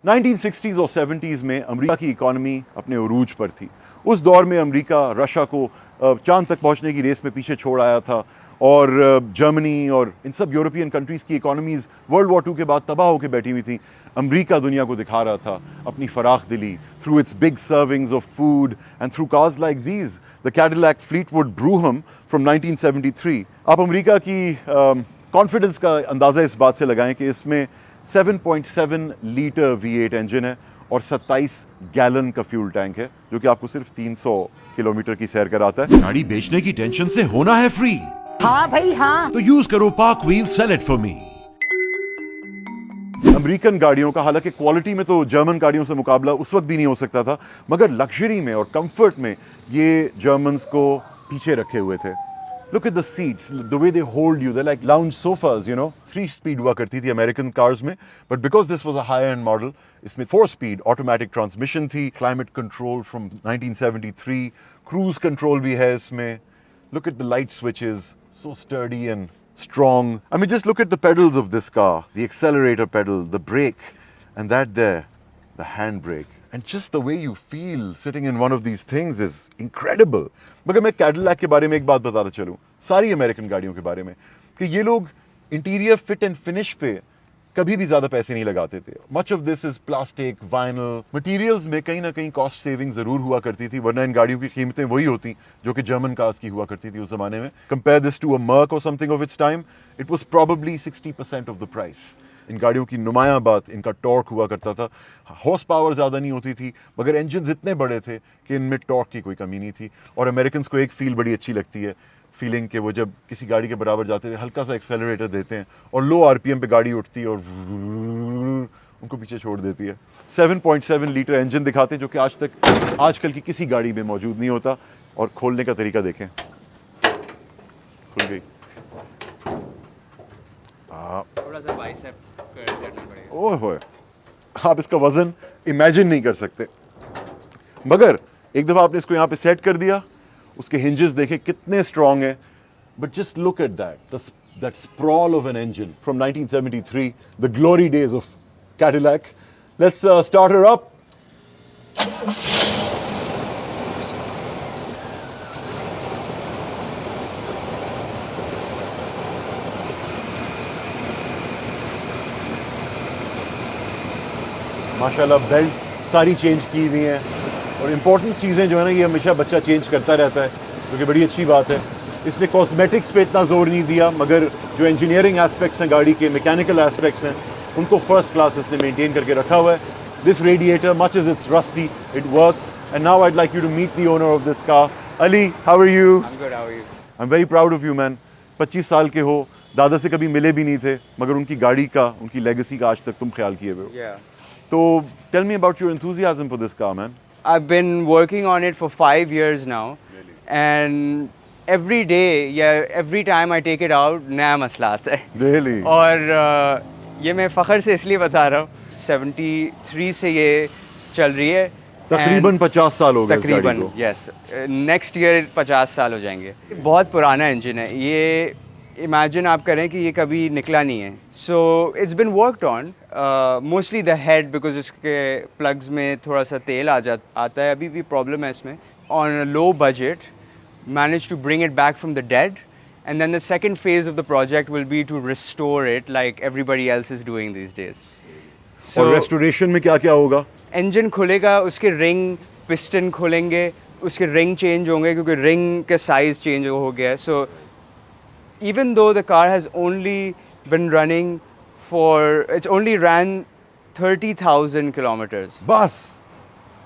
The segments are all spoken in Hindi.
1960s और 70s में अमेरिका की इकोनॉमी अपने उरूज पर थी। उस दौर में अमेरिका रशिया को चांद तक पहुंचने की रेस में पीछे छोड़ आया था और जर्मनी और इन सब यूरोपियन कंट्रीज़ की इकोनॉमीज़ वर्ल्ड वॉर II के बाद तबाह होकर बैठी हुई थी। अमेरिका दुनिया को दिखा रहा था अपनी फराख दिली through its big servings of food and through cars like these the Cadillac Fleetwood Brougham from 1973। आप अमेरिका की कॉन्फिडेंस का अंदाज़ा इस बात से लगाएं कि इसमें 7.7 लीटर V8 इंजन है और 27 गैलन का फ्यूल टैंक है, जो कि आपको सिर्फ 300 किलोमीटर की सैर कराता है। गाड़ी बेचने की टेंशन से होना है फ्री। हाँ भाई हाँ। तो यूज करो park wheel sell it for me. American गाड़ियों का हालांकि क्वालिटी में तो जर्मन गाड़ियों से मुकाबला उस वक्त भी नहीं हो सकता था, मगर लग्जरी में और कंफर्ट में ये जर्मन्स को पीछे रखे हुए थे। Look at the seats, the way they hold you, they're like lounge sofas, you know. 3-speed हुआ करती थी अमेरिकन कार्स में, but because this was a high-end model, इसमें 4-speed automatic transmission थी, climate control from 1973, cruise control भी है इसमें. Look at the light switches, so sturdy and strong. I mean, just look at the pedals of this car, the accelerator pedal, the brake, and that there, the handbrake. And just the way you feel sitting in one of these things is incredible. मगर मैं कैडिलैक के बारे में एक बात बताता चलूं, सारी अमेरिकन गाड़ियों के बारे में, कि ये लोग इंटीरियर फिट एंड फिनिश पे कभी भी ज्यादा पैसे नहीं लगाते थे। Much of this is plastic, vinyl materials में कहीं ना कहीं कॉस्ट सेविंग जरूर हुआ करती थी, वरना इन गाड़ियों की कीमतें वही होती जो कि जर्मन कार्स की हुआ करती थी उस जमाने में। Compare this to a Merc or something of its time, it was probably 60% of the price. इन गाड़ियों की नुमाया बात इनका टॉर्क हुआ करता था। हॉर्स पावर ज़्यादा नहीं होती थी, मगर इंजन इतने बड़े थे कि इनमें टॉर्क की कोई कमी नहीं थी। और अमेरिकन को एक फील बड़ी अच्छी लगती है, फीलिंग कि वो जब किसी गाड़ी के बराबर जाते हैं, हल्का सा एक्सेलरेटर देते हैं और लो आरपीएम पे गाड़ी उठती है और उनको पीछे छोड़ देती है। 7.7 लीटर इंजन दिखाते हैं, जो कि आज तक आजकल की किसी गाड़ी में मौजूद नहीं होता। और खोलने का तरीका देखें, खुल गई। थोड़ा सा बाइसेप कर देना पड़ेगा। ओह होए, आप इसका वजन इमेजिन नहीं कर सकते। मगर एक दफा आपने इसको यहाँ पे सेट कर दिया, उसके हिंजेस देखें कितने स्ट्रॉन्ग है। But just look at that sprawl of an engine from 1973, the glory days of Cadillac. Let's start her up. माशाल्लाह बेल्ट्स सारी चेंज की हुई हैं और इम्पोर्टेंट चीज़ें जो है ना, ये हमेशा बच्चा चेंज करता रहता है, जो कि बड़ी अच्छी बात है। इसने कॉस्मेटिक्स पे इतना जोर नहीं दिया, मगर जो इंजीनियरिंग एस्पेक्ट्स हैं गाड़ी के, मैकेनिकल एस्पेक्ट्स हैं, उनको फर्स्ट क्लास इसने मेंटेन करके रखा हुआ है। This radiator, much as it's rusty, it works. And now I'd like you to meet the owner of this car. Ali, how are you? I'm good, how are you? I am very proud of you man. 25 साल के हो, दादा से कभी मिले भी नहीं थे, मगर उनकी गाड़ी का, उनकी लेगेसी का आज तक तुम ख्याल किए हुए हो। Yeah. So tell me about your enthusiasm for this car, man. I've been working on it for 5 years now. Really? And every day, every time I take it out, नया मसला आता है। Really? और ये मैं फ़ख्र से इसलिए बता रहा हूँ, 73 से ये चल रही है। तकरीबन 50 साल हो गए इस गाड़ी तकरीबन, को। यस। नेक्स्ट ईयर 50 साल हो जाएंगे। बहुत पुराना इंजन है ये। इमेजिन आप करें कि ये कभी निकला नहीं है। So it's been worked on, mostly the head, because इसके प्लग्स में थोड़ा सा तेल आता है, अभी भी प्रॉब्लम है इसमें। On low budget manage to bring it back from the dead, and then the second phase of the project will be to restore it like everybody else is doing this days. और रेस्टोरेशन में क्या क्या होगा? इंजन खुलेगा, उसके रिंग पिस्टन खुलेंगे, उसके रिंग चेंज होंगे क्योंकि रिंग के साइज़ चेंज हो गया है। सो even though the car has only been running it's only ran 30,000 kilometers. बस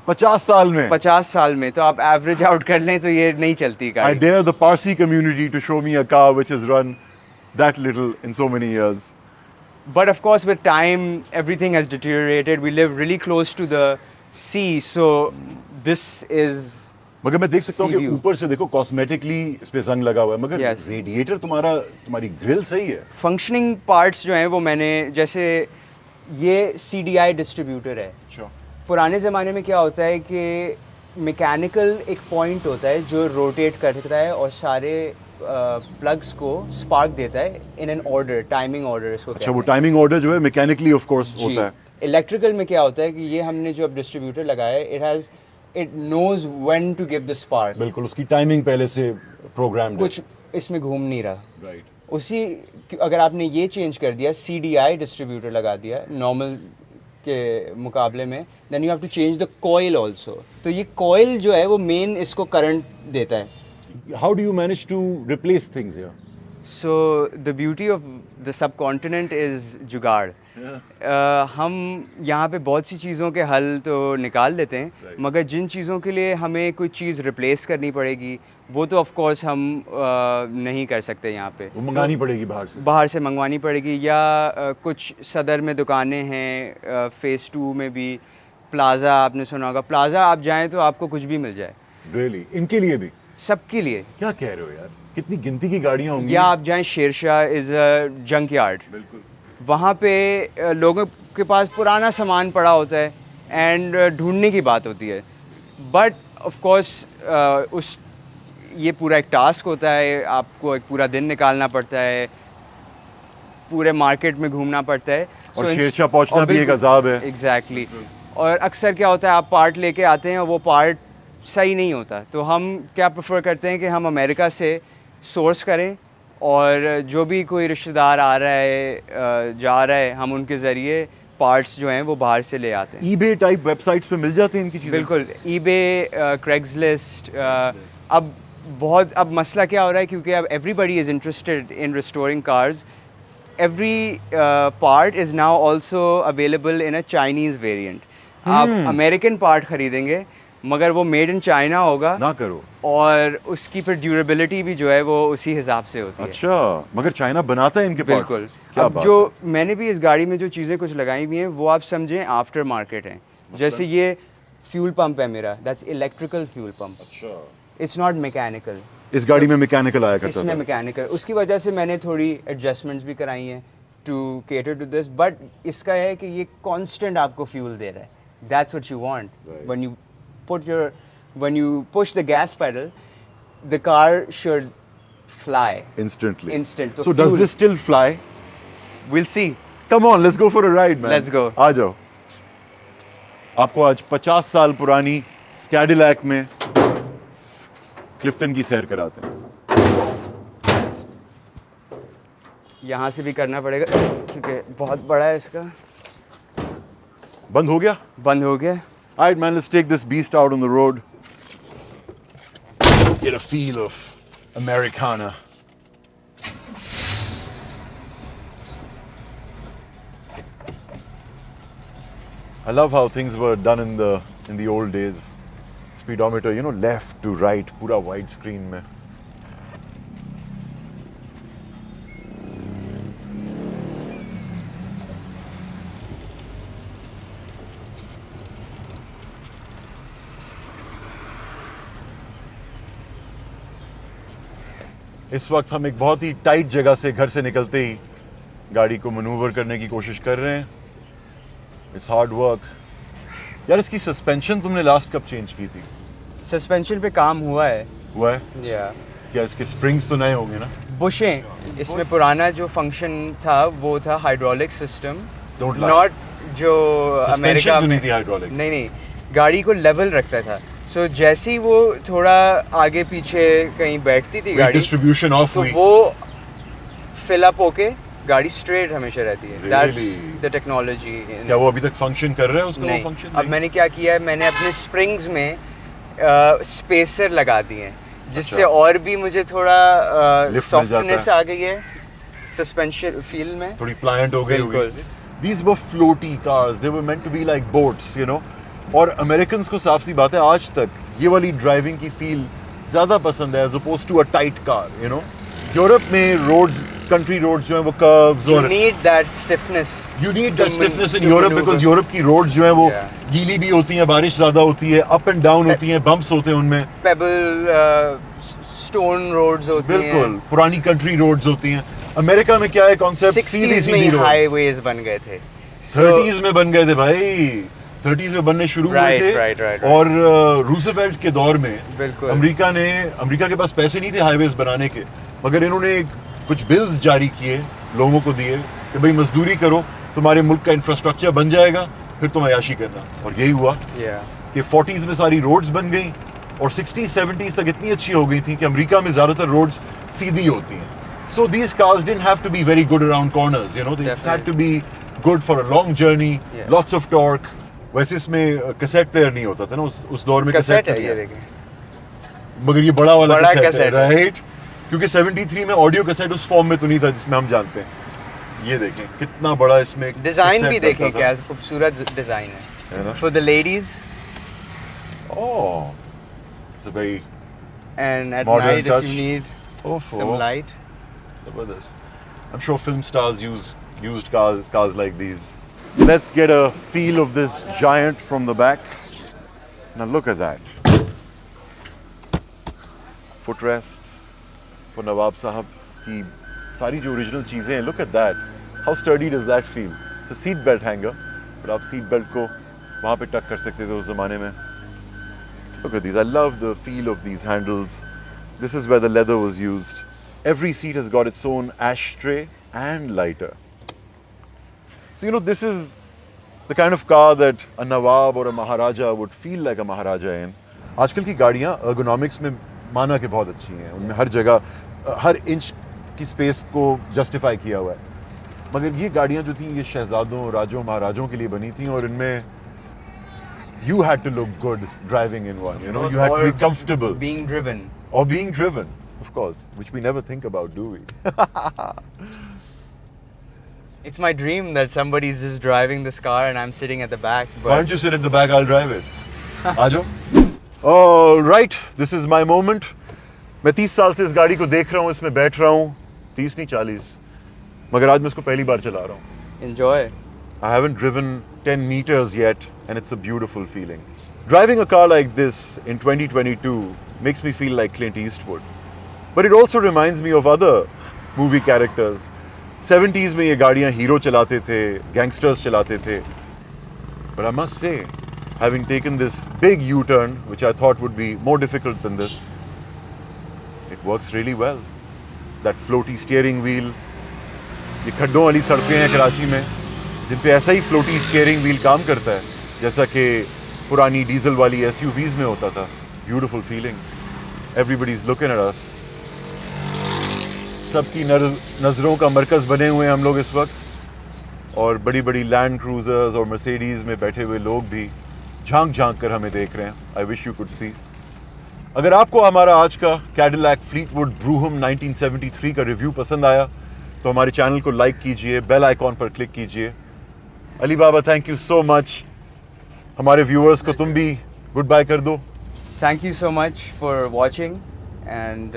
50 साल में? 50 साल में, तो आप एवरेज आउट कर लें तो ये नहीं चलती I गाड़ी। dare the Parsi community to show me a car which has run that little in so many years. But of course with time everything has deteriorated. We live really close to the sea, so this is मगर मैं देख सकता हूँ Sea कि view. ऊपर से देखो कॉस्मेटिकली इस पे जंग लगा हुआ है, मगर Yes. रेडिएटर तुम्हारी ग्रिल सही है। फंक्शनिंग पार्ट्स जो हैं वो मैंने, जैसे ये CDI डिस्ट्रीब्यूटर है। अच्छा। पुराने ज़माने में क्या होता है कि मैकेनिकल एक पॉइंट होता है जो रोटेट करता है और सारे प्लग्स को स्पार्क देता है in an order, timing order इसको अच्छा, कहते वो हैं। टाइमिंग ऑर्डर जो है मैकेनिकली ऑफ कोर्स जी। होता है। इलेक्ट्रिकल में क्या होता है कि ये हमने जो अब डिस्ट्रीब्यूटर लगाया है, it knows when to give the spark. बिल्कुल, उसकी टाइमिंग पहले से प्रोग्राम्ड है। कुछ इसमें घूम नहीं रहा। राइट। उसी अगर आपने ये चेंज कर दिया, CDI डिस्ट्रीब्यूटर लगा दिया नॉर्मल के मुकाबले में, then you have to change the coil also. तो ये कॉइल जो है वो मेन इसको करंट देता है। How do you manage to replace things here? So the beauty of the subcontinent is जुगाड़। हम यहाँ पे बहुत सी चीज़ों के हल तो निकाल लेते हैं, Right. मगर जिन चीज़ों के लिए हमें कोई चीज़ रिप्लेस करनी पड़ेगी वो तो ऑफ कोर्स हम नहीं कर सकते यहाँ पे। वो मंगानी पड़ेगी बाहर से। बाहर से मंगवानी पड़ेगी, या कुछ सदर में दुकानें हैं, फेज़ 2 में भी प्लाज़ा, आपने सुना होगा, प्लाज़ा आप जाएँ तो आपको कुछ भी मिल जाए, रियली? इनके लिए भी? सबके लिए। क्या कह रहे हो यार, कितनी गिनती की गाड़ियां होंगी। या आप जाएँ Shershah is a junk yard, बिल्कुल। वहाँ पे लोगों के पास पुराना सामान पड़ा होता है एंड ढूंढने की बात होती है, बट ऑफ कोर्स उस ये पूरा एक टास्क होता है, आपको एक पूरा दिन निकालना पड़ता है, पूरे मार्केट में घूमना पड़ता है। और शेरशाह पहुंचना भी एक अजाब है। एग्जैक्टली। और अक्सर क्या होता है, आप पार्ट लेके आते हैं और वो पार्ट सही नहीं होता, तो हम क्या प्रेफर करते हैं कि हम अमेरिका से सोर्स करें, और जो भी कोई रिश्तेदार आ रहा है जा रहा है, हम उनके ज़रिए पार्ट्स जो हैं वो बाहर से ले आते हैं। ईबे टाइप वेबसाइट्स पे मिल जाती हैं इनकी चीज़ें? बिल्कुल, ईबे, क्रेग्सलिस्ट। अब मसला क्या हो रहा है, क्योंकि अब everybody is interested in restoring cars, every part is now also available in a Chinese variant. आप अमेरिकन पार्ट खरीदेंगे मगर वो मेड इन चाइना होगा ना करो, और उसकी फिर ड्यूरेबिलिटी भी जो है वो उसी हिसाब से होती है। अच्छा, मगर चाइना बनाता है इनके पास? बिल्कुल। क्या अब बात जो है? मैंने भी इस गाड़ी में जो चीज़ें कुछ लगाई हुई हैं वो आप समझें आफ्टर मार्केट हैं। जैसे ये फ्यूल पंप है मेरा, दैट्स इलेक्ट्रिकल फ्यूल पंप, अच्छा, इट्स नॉट मैकेनिकल। इस गाड़ी में मैकेनिकल आया करता इसमें था? मैकेनिकल, उसकी वजह से मैंने थोड़ी एडजस्टमेंट्स भी कराई हैं to cater to this, but इसका है कि ये कांस्टेंट आपको फ्यूल दे रहा है, that's what you want. Right. when you push the gas pedal, the car should fly Instantly. instant. So does fuel- this still fly? We'll see. Come on, let's go for a ride, man. Let's go. आ जाओ। आपको आज 50 साल पुरानी कैडिलैक में क्लिफ्टन की सैर कराते हैं। यहाँ से भी करना पड़ेगा क्योंकि बहुत बड़ा है इसका। बंद हो गया? बंद हो गया। All right, man, let's take this beast out on the road. Let's get a feel of Americana. I love how things were done in the old days. Speedometer, you know, left to right, पूरा wide screen में. इस वक्त हम एक बहुत ही टाइट जगह से घर से निकलते ही गाड़ी को मनूवर करने की कोशिश कर रहे हैं। It's hard work. यार, इसकी सस्पेंशन तुमने लास्ट कब चेंज की थी? सस्पेंशन पे काम हुआ है। हुआ है? या क्या इसके स्प्रिंग्स तो नए होंगे ना? बुशें, इसमें पुराना जो फंक्शन था वो था hydraulic system, Don't lie. Not जो अमेरिका तो में। नहीं थी hydraulic? नहीं, गाड़ी को लेवल रखता था। सो जैसे ही वो थोड़ा आगे पीछे कहीं बैठती थी गाड़ी, डिस्ट्रीब्यूशन ऑफ तो हुई। वो फिल अप होके गाड़ी स्ट्रेट हमेशा रहती है। That's Really? The technology. क्या वो अभी तक फंक्शन कर रहा है उसका? नहीं, वो फंक्शन अब मैंने क्या किया है, मैंने अपने स्प्रिंग्स में स्पेसर लगा दिए हैं, जिससे अच्छा। और भी मुझे थोड़ा Lift मिल जाता सॉफ्टनेस है। आ गई है सस्पेंशन फील में। थोड़ी प्लायंट हो गई बिल्कुल। These were floaty cars. They were meant to be like boats, you know. और अमेरिकन्स को साफ सी बात है, आज तक ये वाली ड्राइविंग की फील ज़्यादा पसंद है as opposed to a tight car, you know. Europe में रोड्स, कंट्री रोड्स जो हैं वो कर्व्स You और need that stiffness. You need to that stiffness in to Europe maneuver. because Europe की रोड्स जो हैं वो Yeah. गीली भी होती हैं, बारिश ज़्यादा होती है, अप एंड डाउन होती हैं, बम्प्स होते हैं उनमें। Pebble, stone roads होती हैं। बिल्कुल, पुरानी कंट्री रोड्स होती हैं। अमेरिका में क्या है कॉन्सेप्ट? 60s में ही हाईवेज बन गए थे। 30s में बन गए थे भाई, 30s में बनने शुरू हुए Right, थे। right, right. और रूजवेल्ट के दौर में बिल्कुल। अमेरिका के पास पैसे नहीं थे हाईवेज बनाने के, मगर इन्होंने कुछ बिल्स जारी किए, लोगों को दिए कि भाई मजदूरी करो, तुम्हारे मुल्क का इंफ्रास्ट्रक्चर बन जाएगा, फिर तुम अयाशी करना। और यही हुआ Yeah. कि 40s में सारी रोड्स बन गई और 60s 70s तक इतनी अच्छी हो गई थी कि अमेरिका में ज़्यादातर रोड्स सीधी होती हैं। So these cars didn't have to be very good around corners, you know, they just had to be good for a long journey, Yeah. lots of torque. वैसे इसमें कैसेट प्लेयर नहीं होता था ना उस दौर में कैसेट है player। ये देखें। मगर ये बड़ा वाला बड़ा कैसेट है, कैसेट है। राइट? क्योंकि 73 में ऑडियो कैसेट उस फॉर्म में तो नहीं था जिसमें हम जानते हैं। ये देखें कितना बड़ा इसमें डिजाइन cassette भी बनता देखें था। क्या खूबसूरत डिजाइन है ना? है। For the ladies Oh, it's a very and at Modern night touch. if you need oh, some light. Zabardast. I'm sure film stars used cars like these. Let's get a feel of this giant from the back. Now look at that. Footrests for Nawab Sahab. की सारी जो original चीजें हैं, look at that. How sturdy does that feel? It's a seat belt hanger, but आप seat belt को वहाँ पे टक कर सकते थे उस ज़माने में. Look at these. I love the feel of these handles. This is where the leather was used. Every seat has got its own ashtray and lighter. So, you know, this is the kind of car that a Nawab or a Maharaja would feel like a Maharaja in. आजकल की गाड़ियाँ ergonomics में माना के बहुत अच्छी हैं. उनमें हर जगह, हर इंच की स्पेस को जस्टिफाई किया हुआ है. मगर ये गाड़ियाँ जो थी ये शहजादों, राजों, महाराजों के लिए बनी थी और इनमें you had to look good driving in one, you know, you had to be comfortable. Being driven. Or being driven, of course, which we never think about, do we? It's my dream that somebody's just driving this car and I'm sitting at the back. Why don't you sit at the back, I'll drive it. Aajo? All right, this is my moment. मैं 30 साल से इस गाड़ी को देख रहा हूँ, इसमें बैठ रहा हूँ, 30 नहीं 40, मगर आज मैं इसको पहली बार चला रहा हूँ. Enjoy. I haven't driven 10 meters yet, and it's a beautiful feeling. Driving a car like this in 2022 makes me feel like Clint Eastwood. But it also reminds me of other movie characters. 70s में ये गाड़ियाँ हीरो चलाते थे, gangsters चलाते थे. But I must say, having taken this big U-turn, which I thought would be more difficult than this, it works really well. That floaty steering wheel, ये खड्डों वाली सड़कें हैं कराची में, जिन पे ऐसा ही फ्लोटी स्टीयरिंग व्हील काम करता है जैसा कि पुरानी डीजल वाली SUVs में होता था. Beautiful feeling. Everybody is looking at us. सबकी नज़रों का मरकज़ बने हुए हैं हम लोग इस वक्त, और बड़ी बड़ी लैंड क्रूजर्स और मर्सिडीज़ में बैठे हुए लोग भी झांक झांक कर हमें देख रहे हैं. I wish you could see. अगर आपको हमारा आज का कैडिलैक फ्लीटवुड ब्रूहम 1973 का रिव्यू पसंद आया तो हमारे चैनल को लाइक कीजिए, बेल आइकॉन पर क्लिक कीजिए. अली बाबा, थैंक यू सो मच. हमारे व्यूअर्स को तुम भी गुड बाय कर दो. Thank you so much for watching, and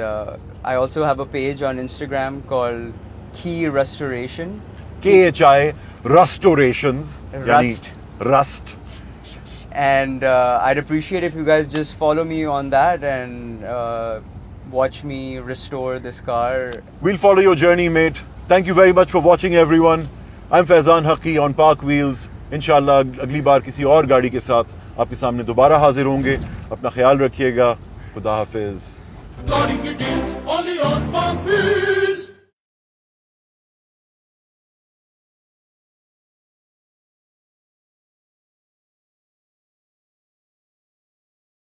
I also have a page on Instagram called Key Restoration. KHI Restorations. Rust. Rust. And I'd appreciate if you guys just follow me on that and watch me restore this car. We'll follow your journey, mate. Thank you very much for watching, everyone. I'm Faizan Haqqi on Park Wheels. इंशाल्लाह अगली बार किसी और गाड़ी के साथ आपके सामने दोबारा हाजिर होंगे. अपना ख्याल रखिएगा. खुदा हाफिज. Starting your deals only on Park Wheels.